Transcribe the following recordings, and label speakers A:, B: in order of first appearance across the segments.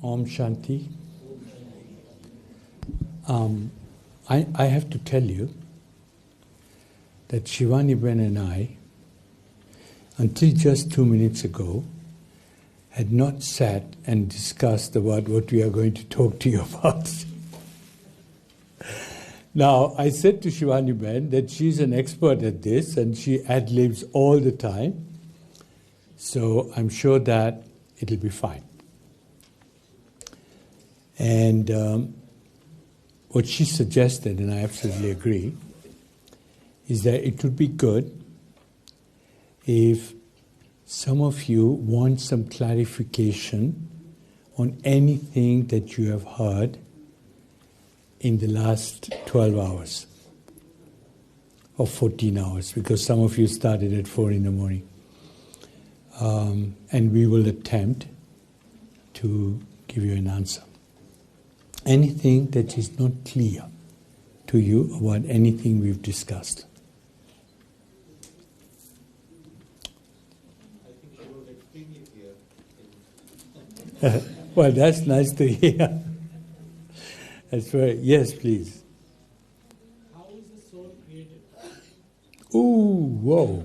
A: Om Shanti. I have to tell you that Shivani Ben and I, until just 2 minutes ago, had not sat and discussed about what we are going to talk to you about. Now, I said to Shivani Ben that she's an expert at this and she ad-libs all the time. So I'm sure that it'll be fine. And what she suggested, and I absolutely agree, is that it would be good if some of you want some clarification on anything that you have heard in the last 12 hours or 14 hours, because some of you started at 4 in the morning. And we will attempt to give you an answer. Anything that is not clear to you about anything we've discussed.
B: I think she was extremely clear.
A: Well, that's nice to hear. That's very, yes, please.
B: How is the soul created?
A: Ooh, whoa.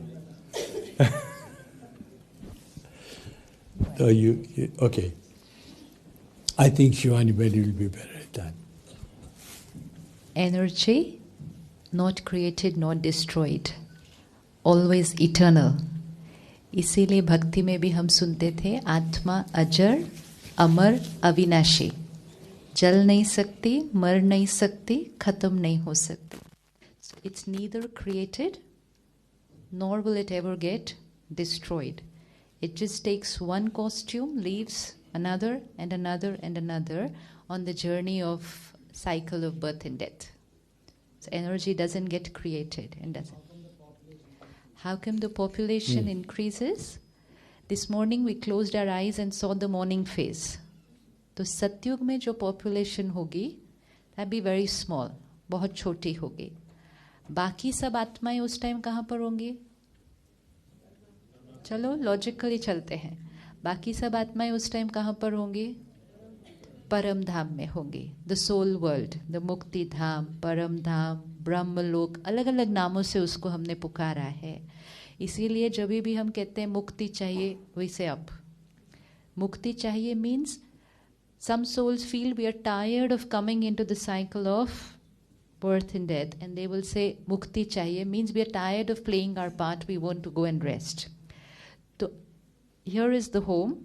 A: So okay. I think Shivani Bedi will be better at that.
C: Energy, not created, not destroyed, always eternal. इसीलिए भक्ति में भी हम सुनते थे आत्मा अजर, अमर, अविनाशी. जल नहीं सकती, मर नहीं सकती, खत्म नहीं हो सकती. So it's neither created, nor will it ever get destroyed. It just takes one costume, leaves another and another and another on the journey of cycle of birth and death. So energy doesn't get created and doesn't. How come the population increases? This morning we closed our eyes and saw the morning phase. तो सत्युग में जो population होगी, that be very small, बहुत छोटी होगी. बाकी सब आत्माएं उस टाइम कहाँ पर होंगी? चलो लॉजिकली चलते हैं. बाकी सब आत्माएं उस टाइम कहाँ पर होंगी? परम धाम में होंगी. द सोल वर्ल्ड, द मुक्ति धाम, परम धाम, ब्रह्मलोक, अलग अलग नामों से उसको हमने पुकारा है. इसीलिए जब भी हम कहते हैं मुक्ति चाहिए, वैसे अब मुक्ति चाहिए means some souls feel we are tired of coming into the cycle of birth and death, and they will say mukti chahiye means we are tired of playing our part, we want to go and rest. So here is the home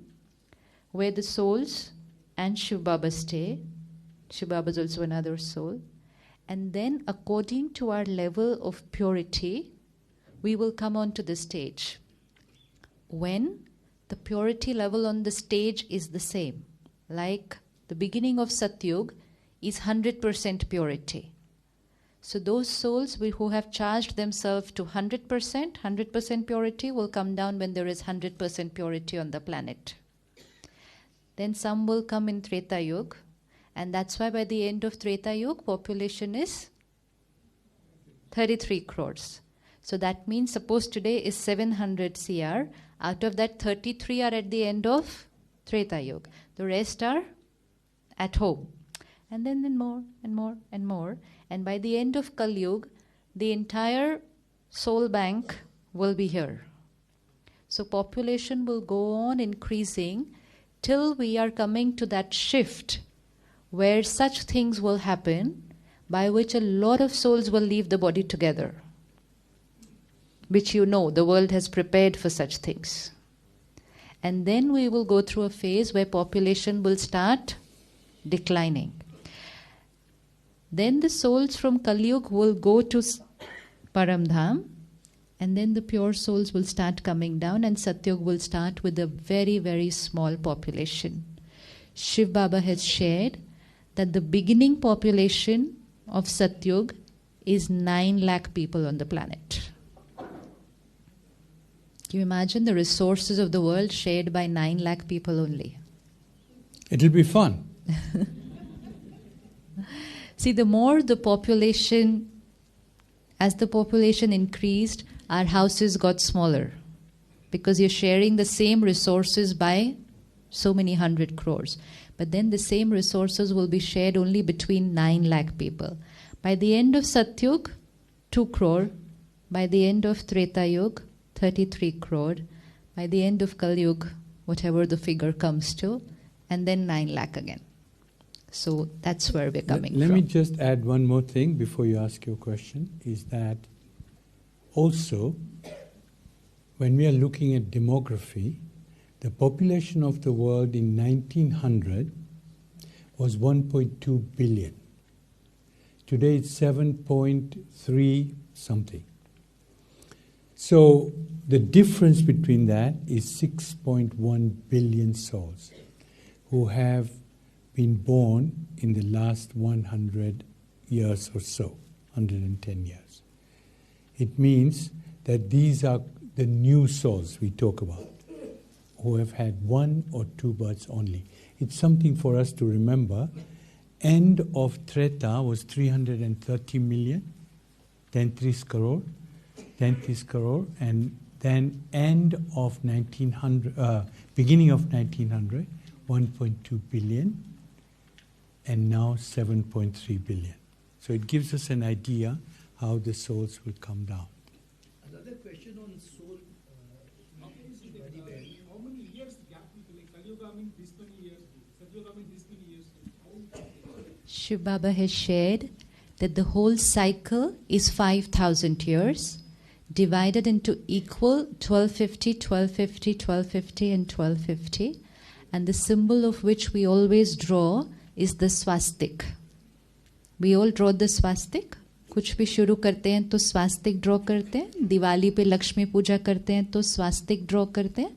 C: where the souls and Shiv Baba stay. Shiv Baba is also another soul. And then according to our level of purity, we will come onto the stage. When the purity level on the stage is the same, like the beginning of Satyug is 100% purity. So those souls who have charged themselves to 100% purity will come down when there is 100% purity on the planet. Then some will come in Treta Yuga, and that's why by the end of Treta Yuga, population is 33 crores. So that means suppose today is 700 CR, out of that 33 are at the end of Treta Yuga. The rest are at home. And then more and more and more. And by the end of Kali Yuga, the entire soul bank will be here. So population will go on increasing till we are coming to that shift where such things will happen by which a lot of souls will leave the body together. Which you know, the world has prepared for such things. And then we will go through a phase where population will start declining. Then the souls from Kali Yuga will go to Paramdham, and then the pure souls will start coming down, and Satyug will start with a very, very small population. Shiv Baba has shared that the beginning population of Satyug is 9 lakh people on the planet. Can you imagine the resources of the world shared by 9 lakh people only?
A: It'll be fun.
C: See, the more the population, as the population increased, our houses got smaller because you're sharing the same resources by so many 100 crores. But then the same resources will be shared only between 9 lakh people. By the end of Satyug, 2 crore. By the end of Treta Yuga, 33 crore. By the end of Kali Yuga, whatever the figure comes to, and then 9 lakh again. So that's where we're coming
A: Let
C: from.
A: me just add one more thing before you ask your question, is that also, when we are looking at demography, the population of the world in 1900 was 1.2 billion. Today it's 7.3 something. So the difference between that is 6.1 billion souls who have been born in the last 100 years or so, 110 years. It means that these are the new souls we talk about, who have had 1 or 2 births only. It's something for us to remember. End of Treta was 330 million, 33 crore, 33 crore, and then end of 1900, beginning of 1900, 1.2 billion, and now 7.3 billion. So it gives us an idea how the souls will come down.
D: Another question on soul.
B: How many years gap? Like Kali Yuga means this many years, Satyuga means this many years.
C: Shiv Baba has shared that the whole cycle is 5,000 years, divided into equal 1250, 1250, 1250 and 1250. And the symbol of which we always draw is the swastik. We all draw the swastik. कुछ भी शुरू करते हैं तो स्वास्तिक draw करते हैं. दिवाली पे लक्ष्मी पूजा करते हैं तो स्वास्तिक ड्रॉ करते हैं.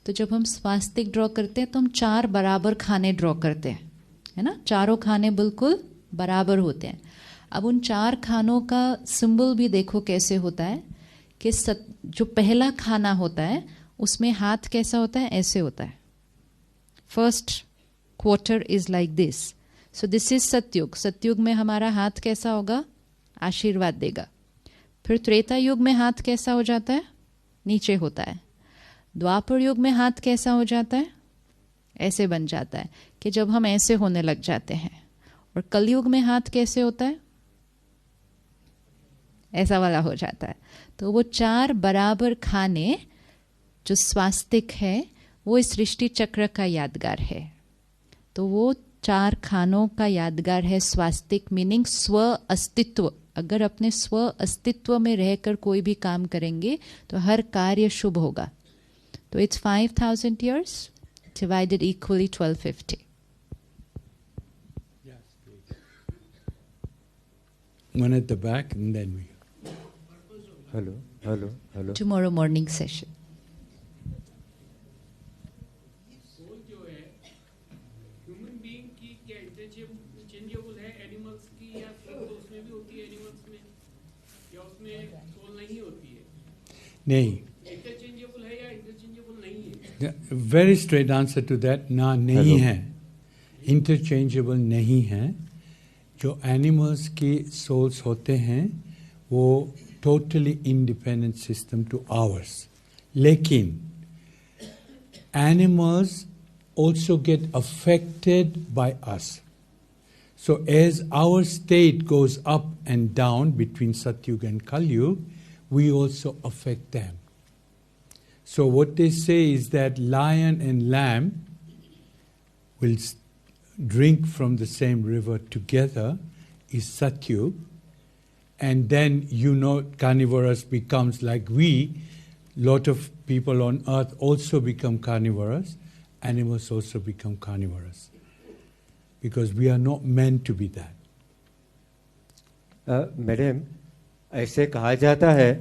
C: तो जब हम स्वास्तिक ड्रॉ करते हैं तो हम 4 बराबर खाने ड्रॉ करते हैं, है ना. चारों खाने बिल्कुल बराबर होते हैं. अब उन 4 खानों का सिंबल भी देखो कैसे होता है कि जो पहला खाना होता है उसमें हाथ कैसा होता है, ऐसे होता है. First quarter is like this. So this is सतयुग. सतयुग में हमारा हाथ कैसा होगा, आशीर्वाद देगा. फिर त्रेता युग में हाथ कैसा हो जाता है, नीचे होता है. द्वापर युग में हाथ कैसा हो जाता है, ऐसे बन जाता है कि जब हम ऐसे होने लग जाते हैं. और कलयुग में हाथ कैसे होता है, ऐसा वाला हो जाता है. तो वो 4 बराबर खाने जो स्वास्तिक है वो इस सृष्टि चक्र का यादगार है. तो वो 4 खानों का यादगार है स्वास्तिक, मीनिंग स्व अस्तित्व. अगर अपने स्व अस्तित्व में रहकर कोई भी काम करेंगे तो हर कार्य शुभ होगा. तो it's 5,000 years divided equally 1250.
A: One at the back and then we.
E: Hello.
C: Tomorrow morning session.
B: Soul जो है ह्यूमन बीइंग की क्या इंटरचेंजेबल है एनिमल्स की, या फिर तो उसमें भी होती है एनिमल्स में, या उसमें सोल नहीं होती है?
A: नहीं.
B: इंटरचेंजेबल है या इंटरचेंजेबल नहीं है?
A: Very straight answer to that. ना नहीं है, इंटरचेंजेबल नहीं है. जो एनिमल्स की सोल्स होते हैं वो totally independent system two hours. लेकिन animals also get affected by us. So as our state goes up and down between Satyuga and Kalyuga, we also affect them. So what they say is that lion and lamb will drink from the same river together is Satyuga, and then carnivorous becomes like we. Lot of people on earth also become carnivorous. Animals also become carnivorous. Because we are not meant to be that.
E: Madam, ऐसे कहा जाता है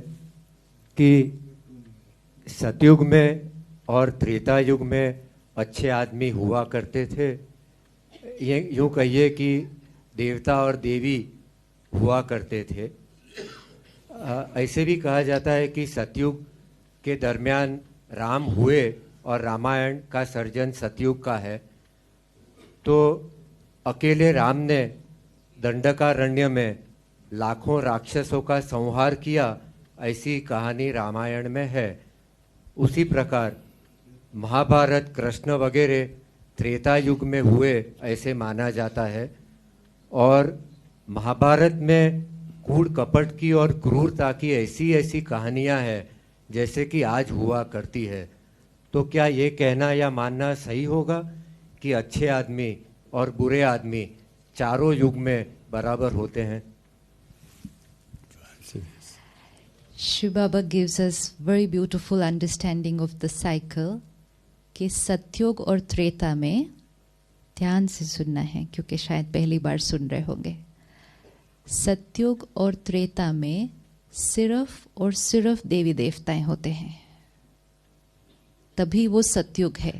E: कि सतयुग में और त्रेता युग में अच्छे आदमी हुआ करते थे. ये यूँ कहिए कि देवता और देवी हुआ करते थे. ऐसे भी कहा जाता है कि सतयुग के दरमियान राम हुए और रामायण का सर्जन सतयुग का है. तो अकेले राम ने दंडकारण्य में लाखों राक्षसों का संहार किया, ऐसी कहानी रामायण में है. उसी प्रकार महाभारत, कृष्ण वगैरह त्रेता युग में हुए ऐसे माना जाता है, और महाभारत में कूड़ कपट की और क्रूरता की ऐसी ऐसी कहानियां हैं जैसे कि आज हुआ करती है। तो क्या ये कहना या मानना सही होगा कि अच्छे आदमी और बुरे आदमी चारों युग में बराबर होते हैं?
C: Shiv Baba gives us very beautiful understanding of the cycle कि सतयुग और त्रेता में, ध्यान से सुनना है क्योंकि शायद पहली बार सुन रहे होंगे, सतयुग और त्रेता में सिर्फ और सिर्फ देवी देवताएं होते हैं, तभी वो सतयुग है।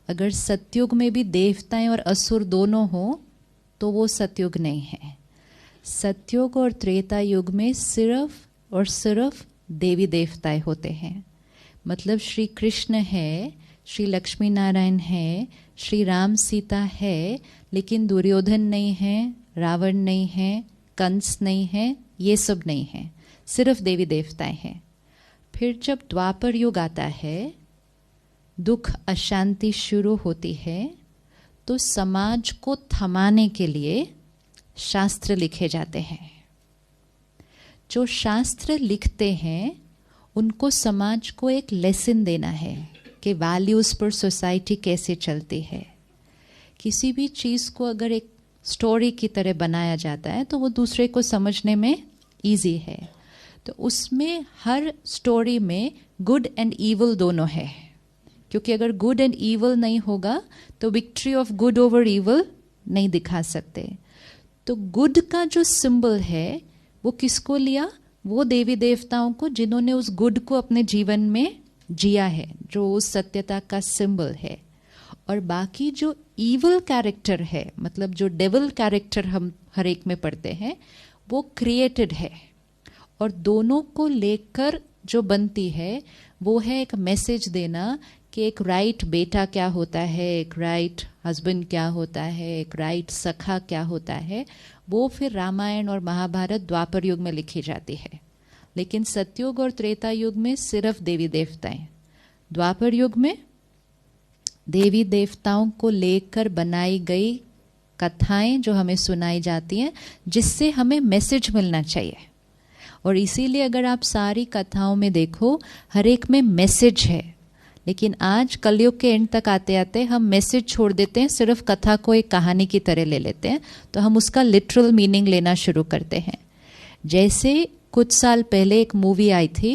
C: अगर सतयुग में भी देवताएं और असुर दोनों हो तो वो सतयुग नहीं है। सतयुग और त्रेता युग में सिर्फ और सिर्फ देवी देवताएं होते हैं। मतलब श्री कृष्ण है, श्री लक्ष्मी नारायण है, श्री राम सीता है, लेकिन दुर्योधन नहीं है, रावण नहीं है, कंस नहीं है, ये सब नहीं है, सिर्फ देवी देवताएं हैं। फिर जब द्वापर युग आता है, दुख अशांति शुरू होती है, तो समाज को थमाने के लिए शास्त्र लिखे जाते हैं। जो शास्त्र लिखते हैं उनको समाज को एक लेसन देना है कि वैल्यूज पर सोसाइटी कैसे चलती है। किसी भी चीज़ को अगर एक स्टोरी की तरह बनाया जाता है तो वो दूसरे को समझने में इजी है। तो उसमें हर स्टोरी में गुड एंड ईवल दोनों है, क्योंकि अगर गुड एंड ईवल नहीं होगा तो victory of good over evil नहीं दिखा सकते। तो गुड का जो सिंबल है वो किसको लिया? वो देवी देवताओं को जिन्होंने उस गुड को अपने जीवन में जिया है, जो उस सत्यता का सिंबल है। और बाकी जो ईवल कैरेक्टर है, मतलब जो डेविल कैरेक्टर हम हर एक में पढ़ते हैं, वो क्रिएटेड है। और दोनों को लेकर जो बनती है वो है एक मैसेज देना कि एक राइट बेटा क्या होता है, एक राइट हस्बैंड क्या होता है, एक राइट सखा क्या होता है। वो फिर रामायण और महाभारत द्वापर युग में लिखी जाती है। लेकिन सतयुग और त्रेता युग में सिर्फ देवी देवताएं। द्वापर युग में देवी देवताओं को लेकर बनाई गई कथाएं जो हमें सुनाई जाती हैं, जिससे हमें मैसेज मिलना चाहिए। और इसीलिए अगर आप सारी कथाओं में देखो, हर एक में मैसेज है। लेकिन आज कलयुग के एंड तक आते आते हम मैसेज छोड़ देते हैं, सिर्फ कथा को एक कहानी की तरह ले लेते हैं, तो हम उसका लिटरल मीनिंग लेना शुरू करते हैं। जैसे कुछ साल पहले एक मूवी आई थी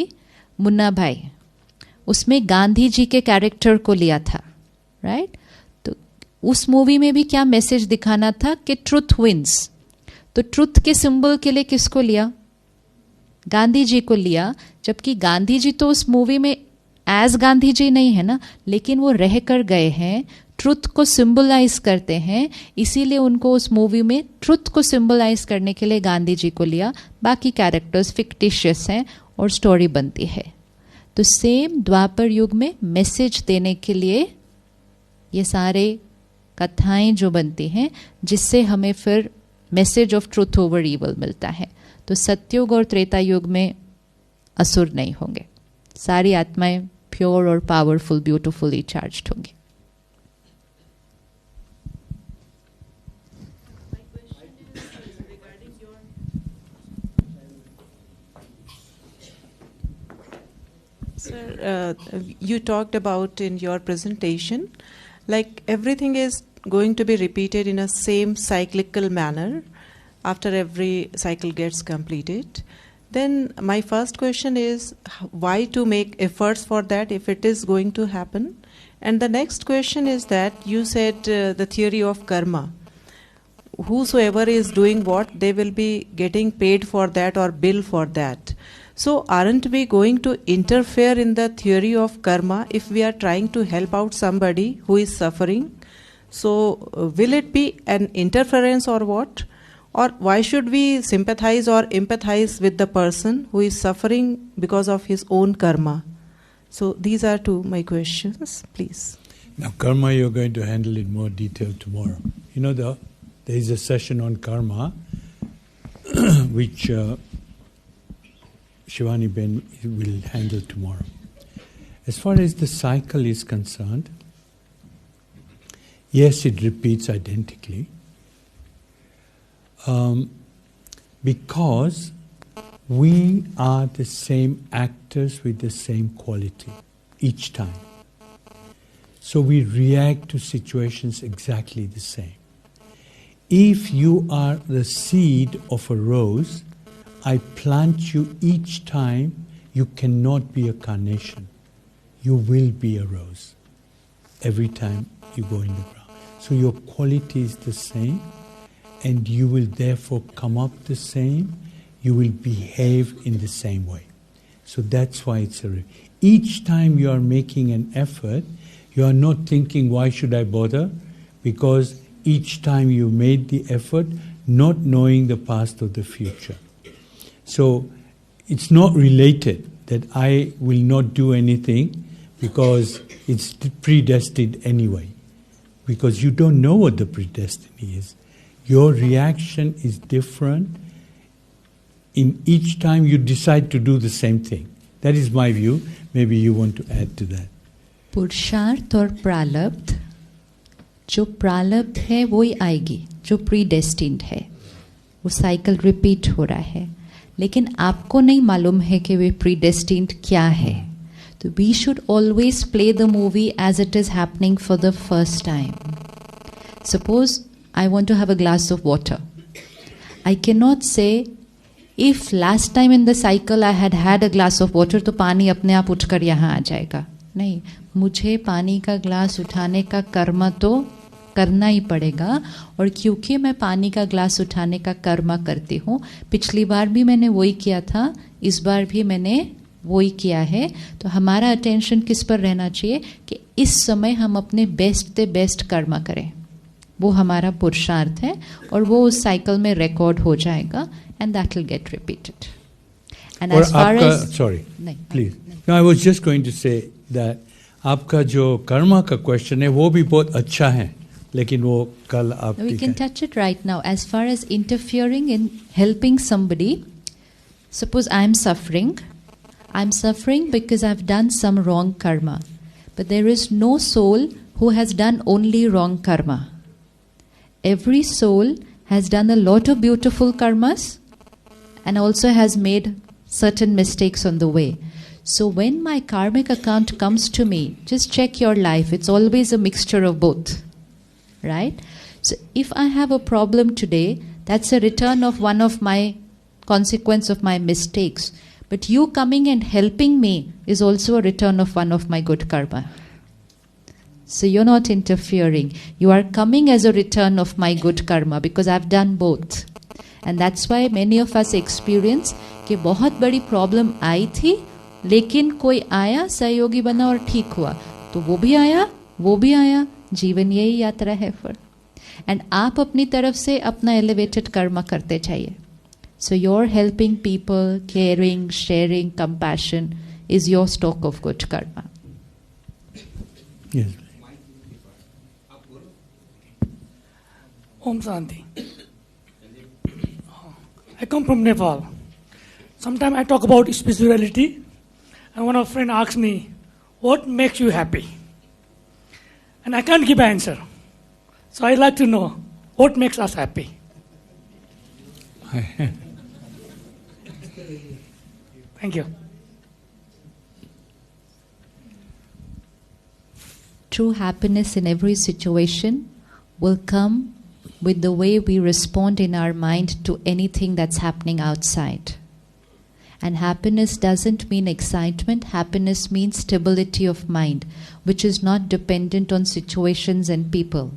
C: मुन्ना भाई, उसमें गांधी जी के कैरेक्टर को लिया था, राइट? तो उस मूवी में भी क्या मैसेज दिखाना था कि ट्रुथ विंस। तो ट्रुथ के सिंबल के लिए किसको लिया? गांधी जी को लिया। जबकि गांधी जी तो उस मूवी में एज गांधी जी नहीं है ना, लेकिन वो रह कर गए हैं, ट्रुथ को सिंबलाइज करते हैं, इसीलिए उनको उस मूवी में ट्रुथ को सिंबलाइज करने के लिए गांधी जी को लिया। बाकी कैरेक्टर्स फिक्टिशियस हैं और स्टोरी बनती है। तो सेम द्वापर युग में मैसेज देने के लिए ये सारे कथाएं जो बनती हैं, जिससे हमें फिर message of truth over evil मिलता है। तो सतयुग और त्रेता युग में असुर नहीं होंगे, सारी आत्माएं प्योर और पावरफुल ब्यूटीफुली चार्ज्ड होंगी।
F: Sir, you talked about in your presentation, like everything is going to be repeated in a same cyclical manner after every cycle gets completed. Then my first question is, why to make efforts for that if it is going to happen? And the next question is that you said the theory of karma. Whosoever is doing what, they will be getting paid for that or bill for that. So aren't we going to interfere in the theory of karma if we are trying to help out somebody who is suffering? So will it be an interference or what? Or why should we sympathize or empathize with the person who is suffering because of his own karma? So these are two my questions, please.
A: Now karma you're going to handle in more detail tomorrow. You know, there is a session on karma which Shivani Ben will handle tomorrow. As far as the cycle is concerned, Yes, it repeats identically. Because we are the same actors with the same quality each time. So we react to situations exactly the same. If you are the seed of a rose, I plant you each time, you cannot be a carnation. You will be a rose every time you go in the ground. So your quality is the same, and you will therefore come up the same, you will behave in the same way. So that's why it's each time you are making an effort, you are not thinking, why should I bother? Because each time you made the effort, not knowing the past or the future. So it's not related that I will not do anything because it's predestined anyway. Because you don't know what the predestiny is. Your reaction is different in each time you decide to do the same thing. That is my view. Maybe you want to add to that.
C: पुरुषार्थ और प्रारब्ध, जो प्रारब्ध है वही आएगी, जो प्रीडेस्टिन्ड है, वो साइकिल रिपीट हो रहा है, लेकिन आपको नहीं मालूम है कि वे प्रीडेस्टिन्ड क्या है. तो we should always play the movie as it is happening for the first time. Suppose I want to have a glass of water. I cannot say, if last time in the cycle I had had a glass of water, तो पानी अपने आप उठकर यहाँ आ जाएगा. नहीं, मुझे पानी का ग्लास उठाने का कर्म तो करना ही पड़ेगा. और क्योंकि मैं पानी का ग्लास उठाने का कर्म करती हूँ, पिछली बार भी मैंने वही किया था, इस बार भी मैंने वही किया है. तो हमारा अटेंशन किस पर रहना चाहिए कि इस समय हम अपने बेस्ट से बेस्ट कर्म करें. वो हमारा पुरुषार्थ है और वो उस साइकिल में रिकॉर्ड हो जाएगा and that will get repeated. And as far as
A: sorry please, I was just going to say that आपका जो कर्मा का क्वेश्चन है वो भी बहुत अच्छा है, लेकिन वो कल आप
C: we can touch it right now. As far as interfering in helping somebody, suppose I am suffering because I have done some wrong karma, but there is no soul who has done only wrong karma. Every soul has done a lot of beautiful karmas and also has made certain mistakes on the way. So when my karmic account comes to me, just check your life. It's always a mixture of both, right? So if I have a problem today, that's a return of one of my consequence of my mistakes. But you coming and helping me is also a return of one of my good karma. So you're not interfering. You are coming as a return of my good karma because I've done both. And that's why many of us experience कि बहुत बड़ी problem आई थी, लेकिन कोई आया, सहयोगी बना और ठीक हुआ. तो वो भी आया, वो भी आया. जीवन यही यात्रा है फिर. एंड आप अपनी तरफ से अपना एलिवेटेड कर्म करते जाइए. So your helping people, caring, sharing, compassion is your stock of good karma.
A: Yes.
G: Om Shanti. I come from Nepal. Sometimes I talk about spirituality, and one of friend asks me, "What makes you happy?" And I can't give an answer. So I like to know what makes us happy. Thank you.
C: True happiness in every situation will come with the way we respond in our mind to anything that's happening outside. And happiness doesn't mean excitement. Happiness means stability of mind, which is not dependent on situations and people.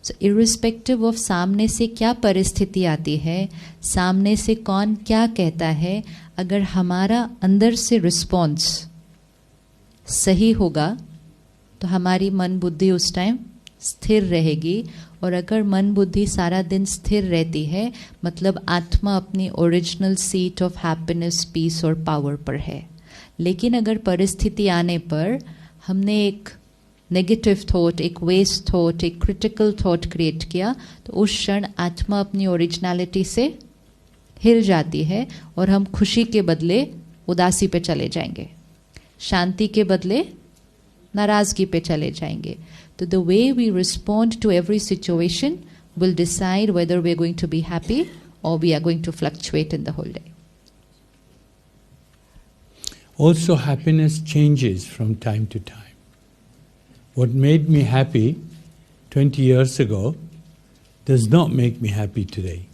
C: So irrespective of सामने से क्या परिस्थिति आती है, सामने से कौन क्या कहता है, अगर हमारा अंदर से रिस्पॉन्स सही होगा तो हमारी मन बुद्धि उस टाइम स्थिर रहेगी. और अगर मन बुद्धि सारा दिन स्थिर रहती है, मतलब आत्मा अपनी original seat of happiness, peace और पावर पर है. लेकिन अगर परिस्थिति आने पर हमने एक नेगेटिव थॉट, एक वेस्ट थॉट, एक क्रिटिकल थॉट क्रिएट किया, तो उस क्षण आत्मा अपनी ओरिजिनलिटी से हिल जाती है और हम खुशी के बदले उदासी पे चले जाएंगे, शांति के बदले नाराज़गी पे चले जाएंगे. तो the way we respond to every situation will decide whether we are going to be happy or we are going to fluctuate in the whole day.
A: Also, happiness changes from time to time. What made me happy 20 years ago does not make me happy today,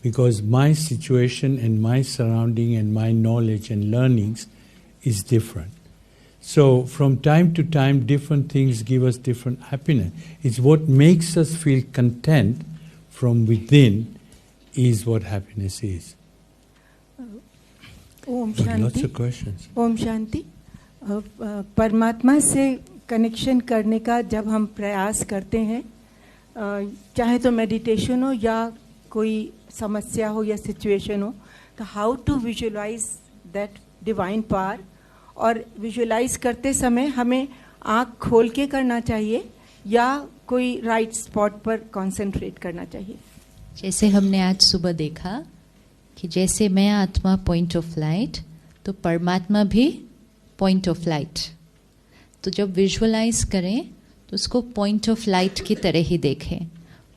A: because my situation and my surrounding and my knowledge and learnings is different. So from time to time, different things give us different happiness. It's what makes us feel content from within is what happiness is.
H: Om
A: But lots
H: Shanti.
A: of questions.
H: Om Shanti. परमात्मा से connection करने का जब हम प्रयास करते हैं, चाहे तो मेडिटेशन हो या कोई समस्या हो या सिचुएशन हो, तो how to visualize that divine power. और विजुअलाइज करते समय हमें आँख खोल के करना चाहिए या कोई राइट स्पॉट पर कंसंट्रेट करना चाहिए.
C: जैसे हमने आज सुबह देखा कि जैसे मैं आत्मा पॉइंट ऑफ लाइट, तो परमात्मा भी पॉइंट ऑफ लाइट. तो जब विजुअलाइज करें तो उसको पॉइंट ऑफ लाइट की तरह ही देखें.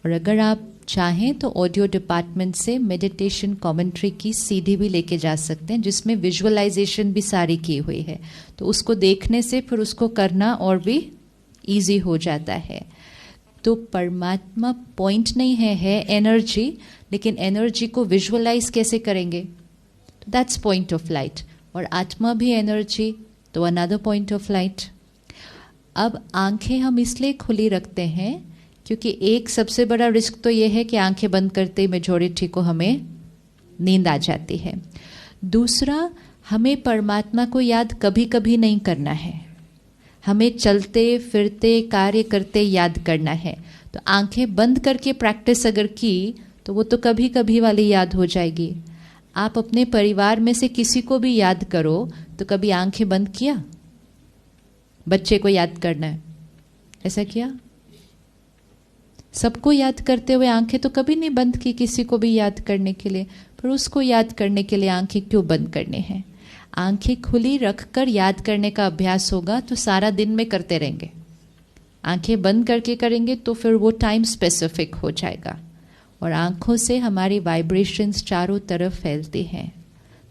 C: और अगर आप चाहें तो ऑडियो डिपार्टमेंट से मेडिटेशन कमेंट्री की सीडी भी लेके जा सकते हैं, जिसमें विजुअलाइजेशन भी सारी की हुई है. तो उसको देखने से फिर उसको करना और भी इजी हो जाता है. तो परमात्मा पॉइंट नहीं है एनर्जी. लेकिन एनर्जी को विजुअलाइज कैसे करेंगे? That's point of light. और आत्मा भी एनर्जी, तो अनदर पॉइंट ऑफ लाइट. अब आंखें हम इसलिए खुली रखते हैं क्योंकि एक सबसे बड़ा रिस्क तो ये है कि आंखें बंद करते ही मेजॉरिटी को हमें नींद आ जाती है. दूसरा, हमें परमात्मा को याद कभी कभी नहीं करना है, हमें चलते फिरते कार्य करते याद करना है. तो आंखें बंद करके प्रैक्टिस अगर की तो वो तो कभी कभी वाली याद हो जाएगी. आप अपने परिवार में से किसी को भी याद करो तो कभी आंखें बंद किया? बच्चे को याद करना है, ऐसा किया? सबको याद करते हुए आंखें तो कभी नहीं बंद की किसी को भी याद करने के लिए. पर उसको याद करने के लिए आंखें क्यों बंद करने हैं? आंखें खुली रखकर याद करने का अभ्यास होगा तो सारा दिन में करते रहेंगे. आंखें बंद करके करेंगे तो फिर वो टाइम स्पेसिफिक हो जाएगा. और आंखों से हमारी वाइब्रेशंस चारों तरफ फैलती हैं.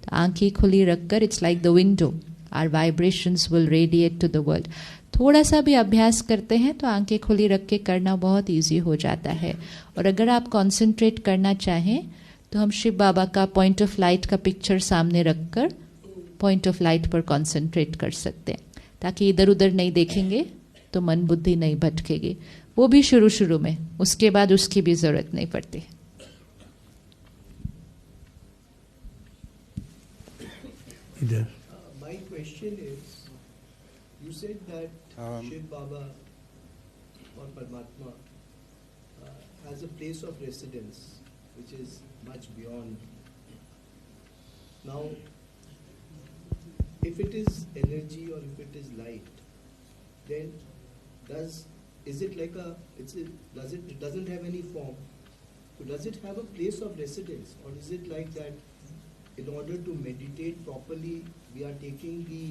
C: तो आंखें खुली रखकर, it's like the window, our vibrations will radiate to the world. थोड़ा सा भी अभ्यास करते हैं तो आंखें खुली रख के करना बहुत इजी हो जाता है. और अगर आप कंसंट्रेट करना चाहें तो हम शिव बाबा का पॉइंट ऑफ लाइट का पिक्चर सामने रखकर पॉइंट ऑफ लाइट पर कंसंट्रेट कर सकते हैं, ताकि इधर उधर नहीं देखेंगे तो मन बुद्धि नहीं भटकेगी. वो भी शुरू शुरू में, उसके बाद उसकी भी जरूरत नहीं पड़ती.
A: इधर.
D: My question is, you said that Shiv Baba or Paramatma has a place of residence which is much beyond. Now, if it is energy or if it is light, then is it like it doesn't have any form? So does it have a place of residence, or is it like that in order to meditate properly we are taking the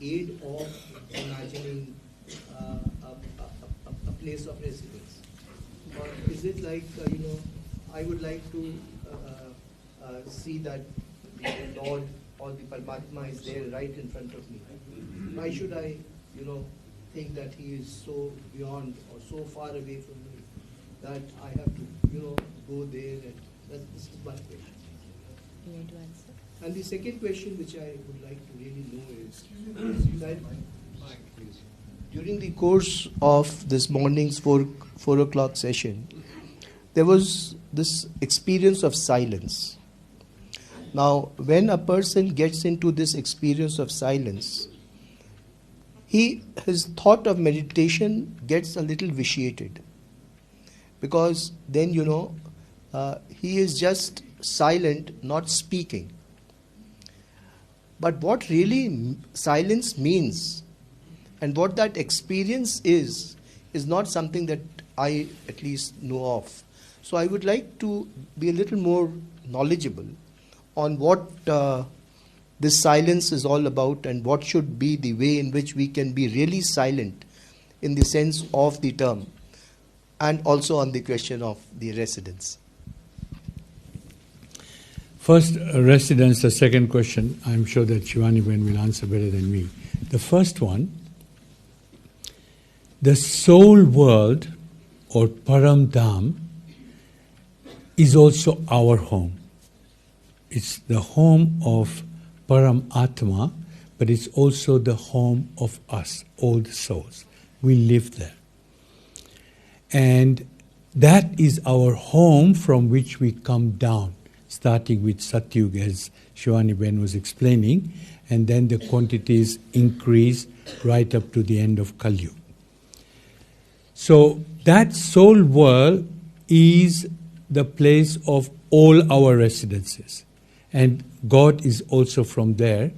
D: aid of imagining a place of residence? Or is it like, I would like to see that the Lord or the Paramatma is there right in front of me. Why should I, think that he is so beyond or so far away from me that I have to, go there? And this is one question.
C: You want to answer?
D: And the second question which I would like to really know is that during the course of this morning's 4 o'clock session, there was this experience of silence. Now, when a person gets into this experience of silence, his thought of meditation gets a little vitiated. Because then, he is just silent, not speaking. But what really silence means and what that experience is not something that I at least know of. So I would like to be a little more knowledgeable on what this silence is all about, and what should be the way in which we can be really silent in the sense of the term, and also on the question of the residence.
A: First, residence, the second question, I'm sure that Shivani Ben will answer better than me. The first one, the soul world or Param Dham is also our home. It's the home of Param Atma, but it's also the home of us, all the souls. We live there. And that is our home from which we come down, starting with Satyug, as Shivani Ben was explaining, and then the quantities increase right up to the end of Kali Yuga. So that soul world is the place of all our residences. And God is also from there.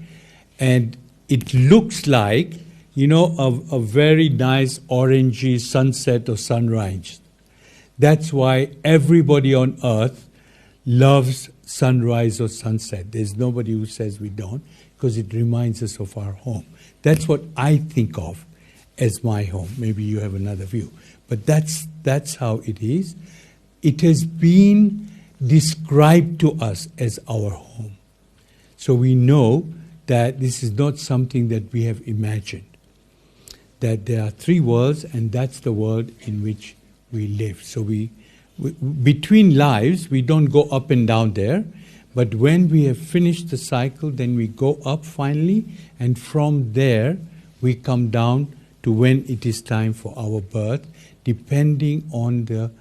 A: And it looks like, a very nice orangey sunset or sunrise. That's why everybody on earth loves sunrise or sunset. There's nobody who says we don't, because it reminds us of our home. That's what I think of as my home. Maybe you have another view. But that's how it is. It has been described to us as our home. So we know that this is not something that we have imagined. That there are three worlds, and that's the world in which we live. So we between lives, we don't go up and down there, but when we have finished the cycle, then we go up finally, and from there we come down to when it is time for our birth, depending on the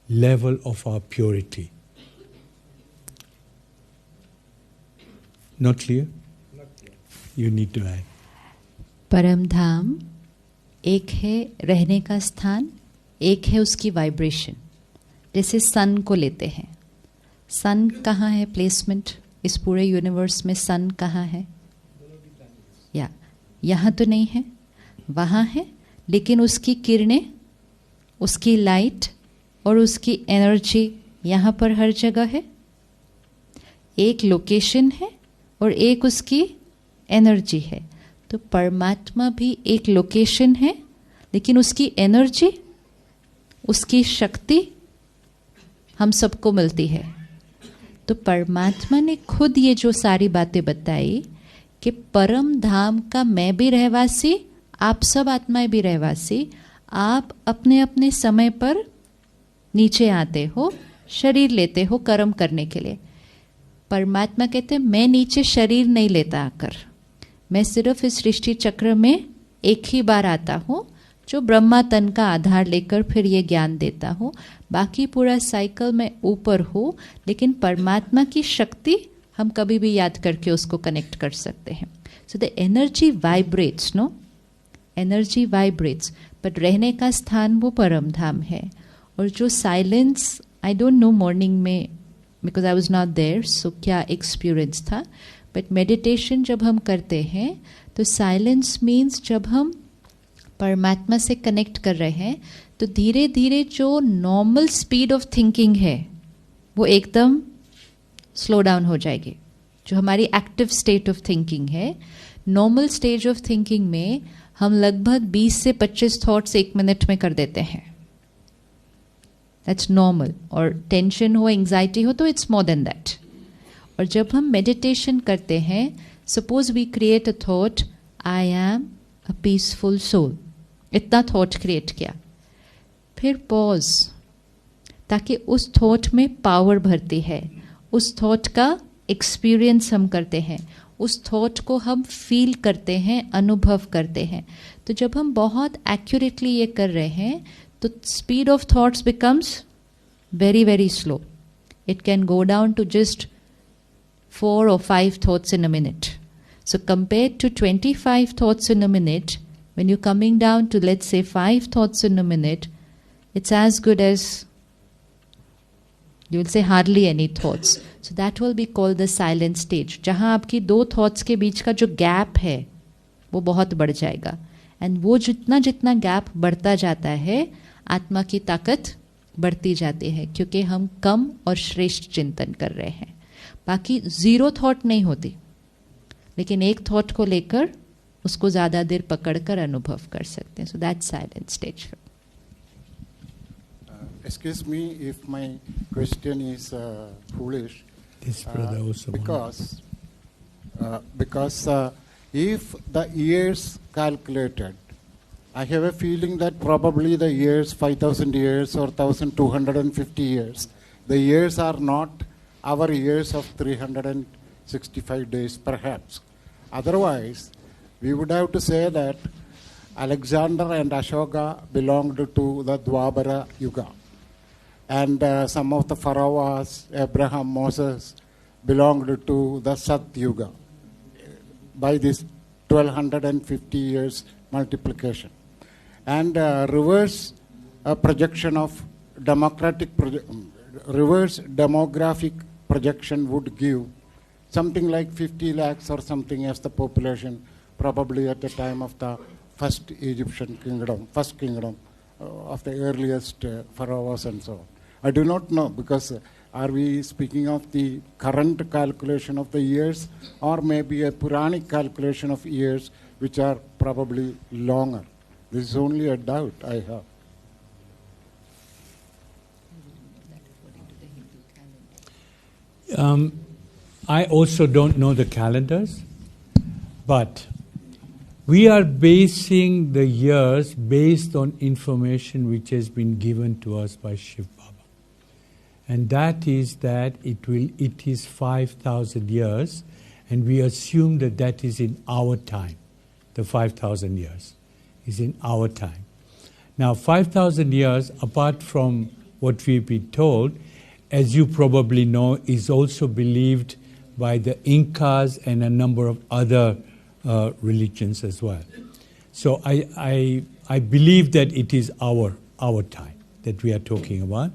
A: level of our purity. Not clear? Not clear. You need to add.
C: परम धाम एक है रहने का स्थान, एक है उसकी vibration. जैसे सन को लेते हैं, सन कहाँ है प्लेसमेंट इस पूरे यूनिवर्स में? सन कहाँ है? यहाँ तो नहीं है, वहाँ है, लेकिन उसकी किरणें, उसकी लाइट और उसकी एनर्जी यहाँ पर हर जगह है. एक लोकेशन है और एक उसकी एनर्जी है. तो परमात्मा भी एक लोकेशन है, लेकिन उसकी एनर्जी, उसकी शक्ति हम सबको मिलती है. तो परमात्मा ने खुद ये जो सारी बातें बताई कि परम धाम का मैं भी रहवासी, आप सब आत्माएं भी रहवासी, आप अपने अपने समय पर नीचे आते हो, शरीर लेते हो कर्म करने के लिए. परमात्मा कहते हैं मैं नीचे शरीर नहीं लेता आकर, मैं सिर्फ इस सृष्टि चक्र में एक ही बार आता हूँ, जो ब्रह्मा तन का आधार लेकर फिर ये ज्ञान देता हूँ. बाकी पूरा साइकिल में ऊपर हूँ, लेकिन परमात्मा की शक्ति हम कभी भी याद करके उसको कनेक्ट कर सकते हैं. So the energy vibrates, no, energy vibrates, but रहने का स्थान वो परम धाम है. और जो silence, I don't know morning में, because I was not there, so क्या एक्सपीरियंस था, बट मेडिटेशन जब हम करते हैं तो साइलेंस मीन्स जब हम परमात्मा से कनेक्ट कर रहे हैं तो धीरे धीरे जो नॉर्मल स्पीड ऑफ थिंकिंग है वो एकदम स्लो डाउन हो जाएगी. जो हमारी एक्टिव स्टेट ऑफ थिंकिंग है, नॉर्मल स्टेज ऑफ थिंकिंग में हम लगभग 20 से 25 थॉट्स 1 मिनट में कर देते हैं. That's normal. और टेंशन हो, एंग्जाइटी हो तो इट्स मोर देन दैट. और जब हम मेडिटेशन करते हैं, suppose we create a thought, I am a peaceful soul, इतना थॉट क्रिएट किया, फिर पॉज, ताकि उस थॉट में पावर भरती है, उस थॉट का एक्सपीरियंस हम करते हैं, उस थॉट को हम फील करते हैं, अनुभव करते हैं. तो जब हम बहुत एक्यूरेटली ये कर रहे हैं तो speed of thoughts becomes very very slow. It can go down to just 4 or 5 thoughts in a minute. So compared to 25 thoughts in a minute, when you're coming down to, let's say, 5 thoughts in a minute, it's as good as, you will say, hardly any thoughts. So that will be called the silent stage. जहाँ आपकी 2 thoughts के बीच का जो gap है वो बहुत बढ़ जाएगा. And वो जितना जितना gap बढ़ता जाता है, आत्मा की ताकत बढ़ती जाती है, क्योंकि हम कम और श्रेष्ठ चिंतन कर रहे हैं. बाकी 0 थॉट नहीं होती. लेकिन एक थॉट को लेकर उसको ज़्यादा देर पकड़कर अनुभव कर सकते हैं. So that silent stage.
I: Excuse me if my question is foolish.
A: This brother also
I: because if the years calculated, I have a feeling that probably the years 5,000 years or 1,250 years, the years are not our years of 365 days perhaps. Otherwise, we would have to say that Alexander and Ashoka belonged to the Dwapara Yuga. And some of the pharaohs, Abraham, Moses, belonged to the Sat Yuga by this 1250 years multiplication. And reverse projection of reverse demographic projection would give something like 50 lakhs or something as the population, probably at the time of the first Egyptian kingdom, first kingdom of the earliest pharaohs and so on. I do not know, because are we speaking of the current calculation of the years, or maybe a Puranic calculation of years which are probably longer? This is only a doubt I have.
A: I also don't know the calendars, but we are basing the years based on information which has been given to us by Shiv Baba. And that is that it is 5,000 years, and we assume that that is in our time. The 5,000 years is in our time. Now, 5,000 years, apart from what we've been told, as you probably know, is also believed by the Incas and a number of other religions as well. So I believe that it is our time that we are talking about.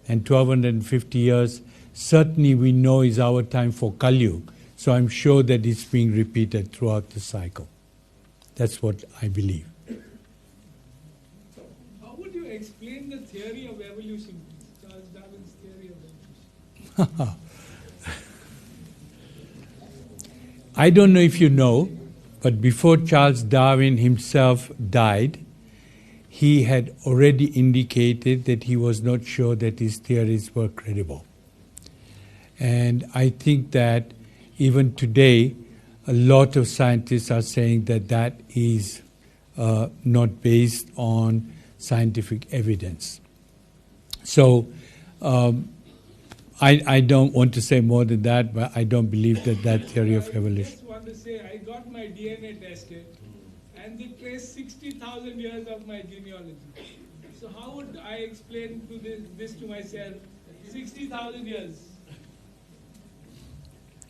A: And 1,250 years, certainly we know is our time for Kali Yuga. So I'm sure that it's being repeated throughout the cycle. That's what I believe.
B: How would you explain the theory of evolution, Charles Darwin's theory of evolution?
A: I don't know if you know, but before Charles Darwin himself died, he had already indicated that he was not sure that his theories were credible. And I think that even today, a lot of scientists are saying that that is not based on scientific evidence. So I don't want to say more than that, but I don't believe that theory of evolution.
B: I just want to say I got my DNA tested, and they traced 60,000 years of my genealogy. So how would I explain this to myself? 60,000 years.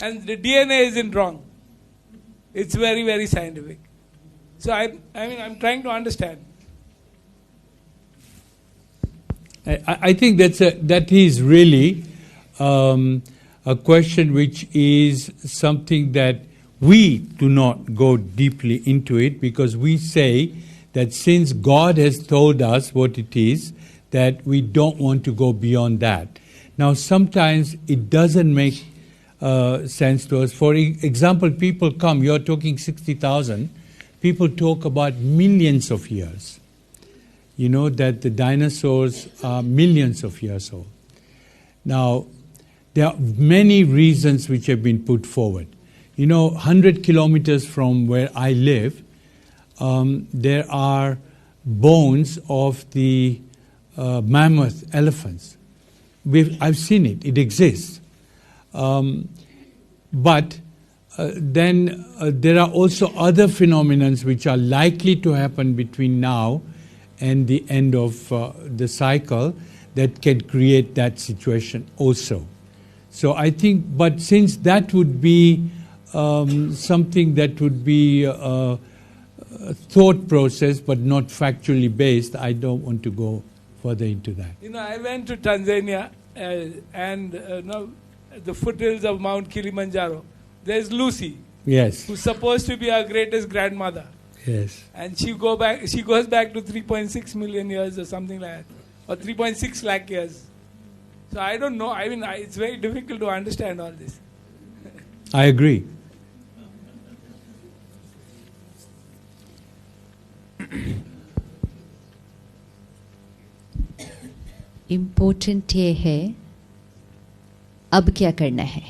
B: And the DNA isn't wrong. It's very, very scientific. So I'm trying to understand.
A: I think that is really a question which is something that we do not go deeply into it, because we say that since God has told us what it is, that we don't want to go beyond that. Now, sometimes it doesn't make sense to us. For example, people come, you're talking 60,000, people talk about millions of years. You know that the dinosaurs are millions of years old. Now, there are many reasons which have been put forward. 100 kilometers from where I live, there are bones of the mammoth elephants. I've seen it. It exists. But then there are also other phenomena which are likely to happen between now and the end of the cycle that can create that situation also. So I think, but since that would be something that would be a thought process but not factually based, I don't want to go further into that.
B: I went to Tanzania and the foothills of Mount Kilimanjaro. There's Lucy,
A: yes,
B: who's supposed to be our greatest grandmother.
A: Yes.
B: And she goes back to 3.6 million years or something like that, or 3.6 lakh years. So I don't know. It's very difficult to understand all this.
A: I agree.
C: Important ये है अब क्या करना है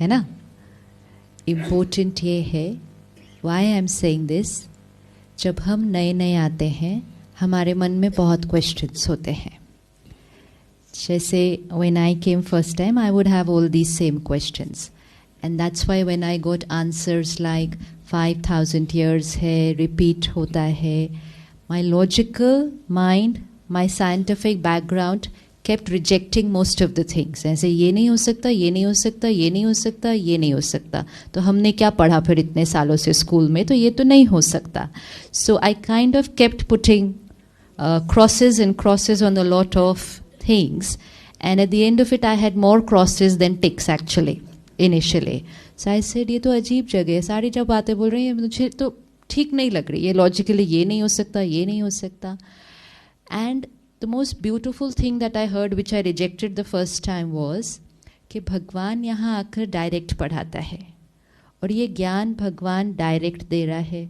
C: ना? Important ये है, why I am saying this, जब हम नए नए आते हैं हमारे मन में बहुत क्वेश्चंस होते हैं. जैसे when I came first time, I would have all these same questions. And that's why when I got answers like 5,000 years है, repeat होता है, my logical mind, my scientific background kept rejecting most of the things. ऐसे ये नहीं हो सकता, ये नहीं हो सकता, ये नहीं हो सकता, ये नहीं हो सकता. तो हमने क्या पढ़ा फिर इतने सालों से स्कूल में, तो ये तो नहीं हो सकता. So I kind of kept putting crosses and crosses on a lot of things, and at the end of it I had more crosses than ticks actually initially. So I said ये तो अजीब जगह है, सारी जब बातें बोल रही हैं मुझे तो ठीक नहीं लग रही, ये लॉजिकली ये नहीं हो सकता, ये नहीं हो सकता. And the most beautiful thing that I heard which I rejected the first time was कि भगवान यहाँ आकर डायरेक्ट पढ़ाता है और ये ज्ञान भगवान डायरेक्ट दे रहा है.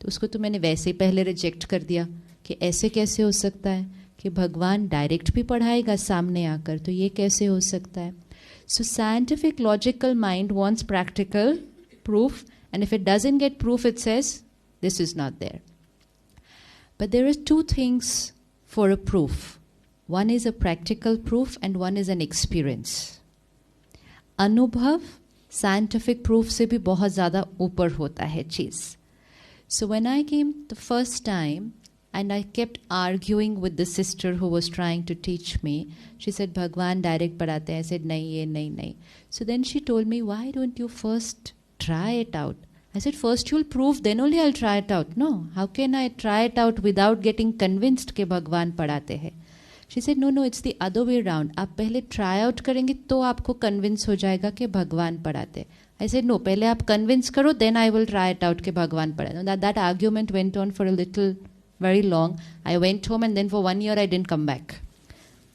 C: तो उसको तो मैंने वैसे ही पहले रिजेक्ट कर दिया कि ऐसे कैसे हो सकता है कि भगवान डायरेक्ट भी पढ़ाएगा सामने आकर, तो ये कैसे हो सकता है. So scientific logical mind wants practical proof, and if it doesn't get proof it says this is not there. But there are two things for a proof. One is a practical proof and one is an experience. अनुभव scientific proof से भी बहुत ज़्यादा ऊपर होता है चीज़. So when I came the first time and I kept arguing with the sister who was trying to teach me. She said, Bhagwan direct padhate hain. I said, nahi, ye nahi, nahi. So then she told me, why don't you first try it out? I said, first you'll prove, then only I'll try it out. No, how can I try it out without getting convinced ke Bhagwan padhate hai? She said, no, it's the other way around. आप पहले try out करेंगे तो आपको convince हो जाएगा कि भगवान पढ़ाते. I said, no, पहले आप convince करो, then I will try it out कि भगवान पढ़ाते. That argument went on for a little very long. I went home and then for 1 year I didn't come back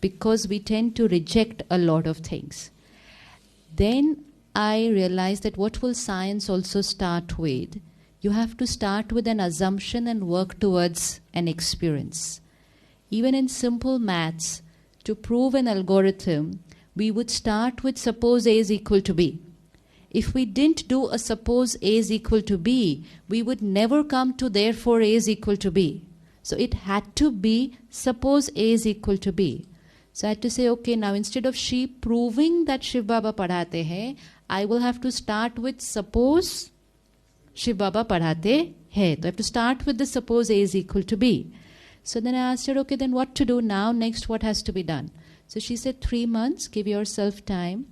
C: because we tend to reject a lot of things. Then I realized that what will science also start with? You have to start with an assumption and work towards an experience. Even in simple maths, to prove an algorithm, we would start with suppose A is equal to B. If we didn't do a suppose A is equal to B, we would never come to therefore A is equal to B. So it had to be suppose A is equal to B. So I had to say, okay, now instead of she proving that Shiv Baba padhate hai, I will have to start with suppose Shiv Baba padhate hai. So I have to start with the suppose A is equal to B. So then I asked her, okay, then what to do now? Next, what has to be done? So she said, 3 months, give yourself time.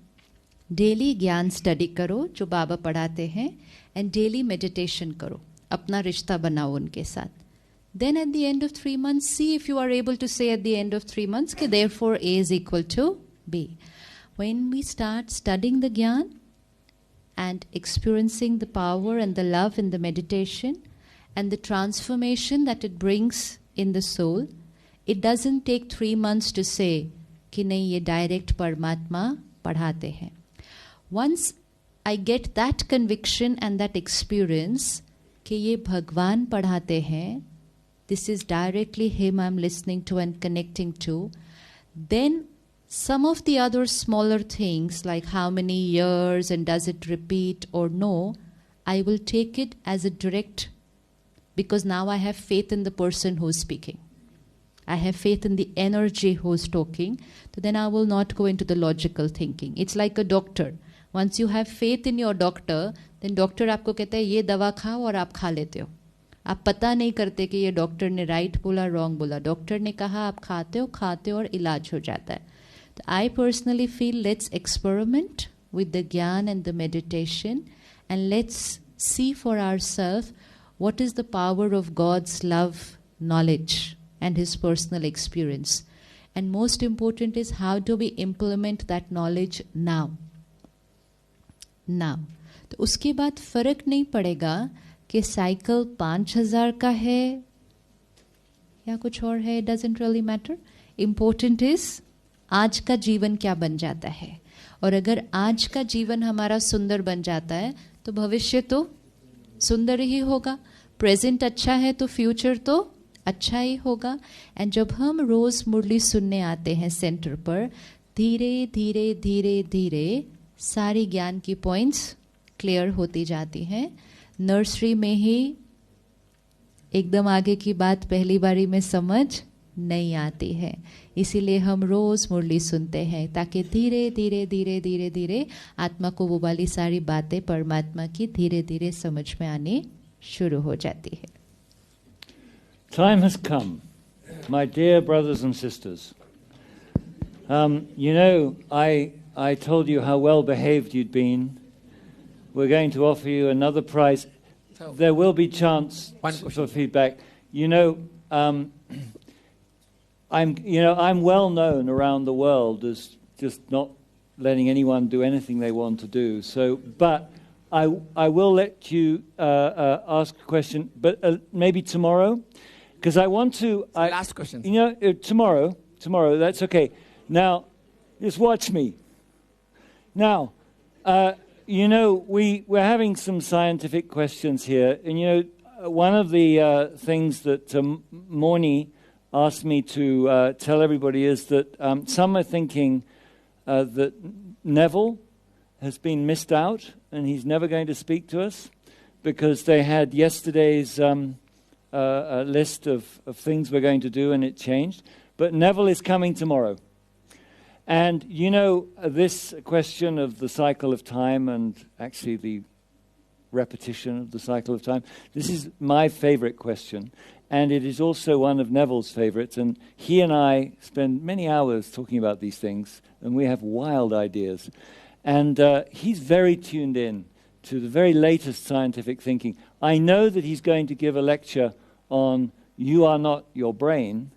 C: Daily ज्ञान study करो जो बाबा पढ़ाते हैं, and daily meditation करो, अपना रिश्ता बनाओ उनके साथ. Then at the end of 3 months, see if you are able to say at the end of 3 months कि therefore A is equal to B. When we start studying the Gyan and experiencing the power and the love in the meditation and the transformation that it brings in the soul, it doesn't take 3 months to say कि नहीं ये direct परमात्मा पढ़ाते हैं. Once I get that conviction and that experience कि ये भगवान पढ़ाते हैं, this is directly him I'm listening to and connecting to, then some of the other smaller things like how many years and does it repeat or no, I will take it as a direct, because now I have faith in the person who's speaking. I have faith in the energy who's talking. So then I will not go into the logical thinking. It's like a doctor. Once you have faith in your doctor, then doctor आपको कहता है ये दवा खाओ और आप खा लेते हो. आप पता नहीं करते कि ये डॉक्टर ने राइट बोला रॉन्ग बोला. डॉक्टर ने कहा आप खाते हो और इलाज हो जाता है. तो I personally feel let's experiment with the gyan and the meditation and let's see for ourselves what is the power of God's love, knowledge and his personal experience. And most important is how do we implement that knowledge now. तो उसके बाद फर्क नहीं पड़ेगा कि cycle 5000 का है या कुछ और है. Doesn't really matter. Important is आज का जीवन क्या बन जाता है. और अगर आज का जीवन हमारा सुंदर बन जाता है तो भविष्य तो सुंदर ही होगा. प्रेजेंट अच्छा है तो फ्यूचर तो अच्छा ही होगा. एंड जब हम रोज मुरली सुनने आते हैं सेंटर पर, धीरे धीरे धीरे धीरे सारी ज्ञान की पॉइंट्स क्लियर होती जाती हैं. नर्सरी में ही एकदम आगे की बात पहली बारी में समझ नहीं आती है. इसीलिए हम रोज मुरली सुनते हैं ताकि धीरे धीरे धीरे धीरे धीरे आत्मा को वो वाली सारी बातें परमात्मा की धीरे धीरे समझ में आनी शुरू हो जाती है.
J: Time has come, my dear brothers and sisters. You know, I told you how well behaved you'd been. We're going to offer you another prize. There will be chance for feedback. You know, I'm well known around the world as just not letting anyone do anything they want to do. So, but I will let you ask a question, but maybe tomorrow, because I want to.
K: Last question.
J: You know, tomorrow. That's okay. Now, just watch me. Now, you know, we're having some scientific questions here, and you know, one of the things that Morni asked me to tell everybody is that some are thinking that Neville has been missed out and he's never going to speak to us because they had yesterday's list of things we're going to do and it changed. But Neville is coming tomorrow. And you know, this question of the cycle of time and actually the repetition of the cycle of time, this is my favorite question. And it is also one of Neville's favorites. And he and I spend many hours talking about these things, and we have wild ideas. And he's very tuned in to the very latest scientific thinking. I know that he's going to give a lecture on You Are Not Your Brain,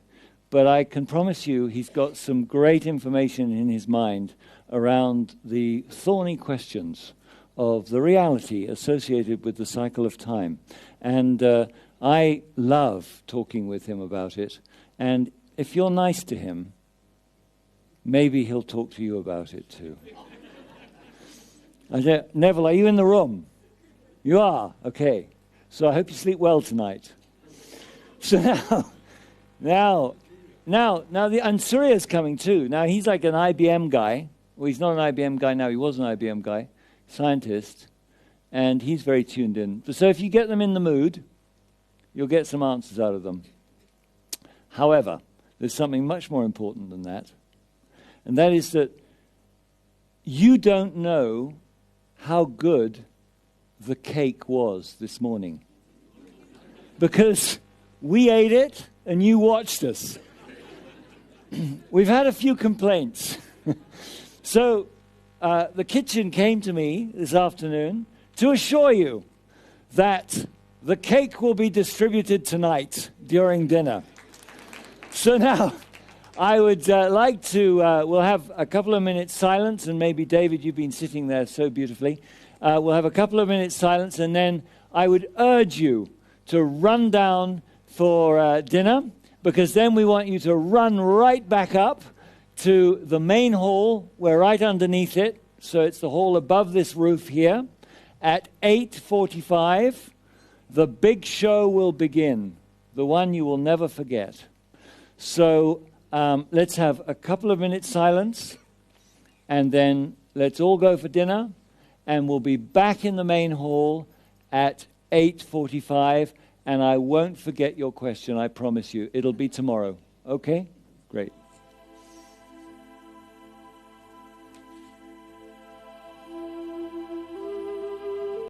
J: but I can promise you he's got some great information in his mind around the thorny questions of the reality associated with the cycle of time. And I love talking with him about it. And if you're nice to him, maybe he'll talk to you about it too. Neville, are you in the room? You are? Okay. So I hope you sleep well tonight. So now and Surya's coming too. Now he's like an IBM guy. Well, he's not an IBM guy now. He was an IBM guy, scientist. And he's very tuned in. So if you get them in the mood, you'll get some answers out of them. However, there's something much more important than that. And that is that you don't know how good the cake was this morning. Because we ate it and you watched us. We've had a few complaints. So the kitchen came to me this afternoon to assure you that the cake will be distributed tonight during dinner. So now, I would like to, we'll have a couple of minutes silence, and maybe David, you've been sitting there so beautifully. We'll have a couple of minutes silence, and then I would urge you to run down for dinner, because then we want you to run right back up to the main hall. We're right underneath it, so it's the hall above this roof here. At 8:45, the big show will begin, the one you will never forget. So let's have a couple of minutes silence, and then let's all go for dinner, and we'll be back in the main hall at 8:45, and I won't forget your question, I promise you. It'll be tomorrow. Okay? Great.